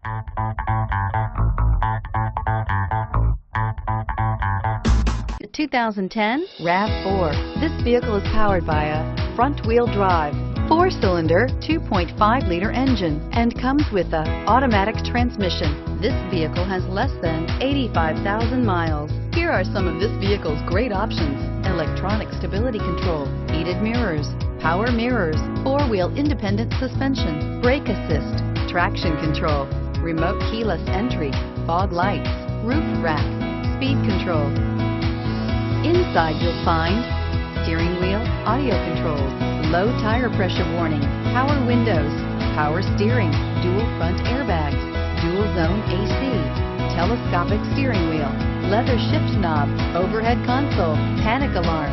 The 2010 RAV4. This vehicle is powered by a front-wheel drive, 4-cylinder, 2.5-liter engine, and comes with a automatic transmission. This vehicle has less than 85,000 miles. Here are some of this vehicle's great options: electronic stability control, heated mirrors, power mirrors, 4-wheel independent suspension, brake assist, traction control, remote keyless entry, fog lights, roof rack, speed control. Inside you'll find steering wheel audio controls, low tire pressure warning, power windows, power steering, dual front airbags, dual zone AC, telescopic steering wheel, leather shift knob, overhead console, panic alarm.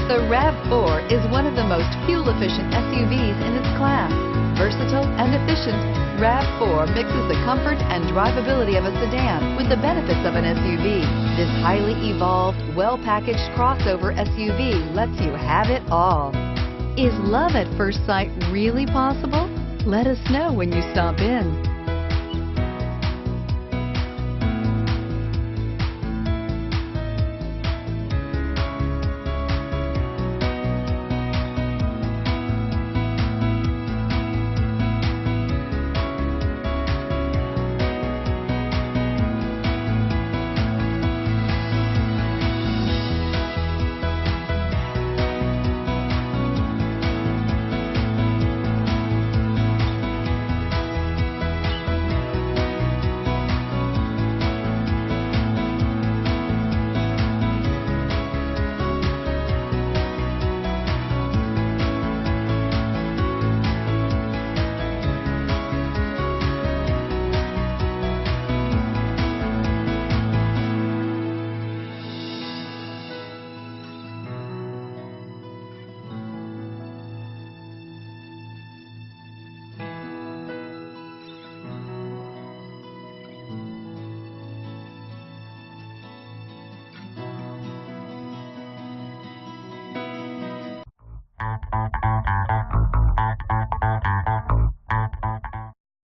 The RAV4 is one of the most fuel-efficient SUVs in its class. Versatile and efficient, RAV4 mixes the comfort and drivability of a sedan with the benefits of an SUV. This highly evolved, well-packaged crossover SUV lets you have it all. Is love at first sight really possible? Let us know when you stop in.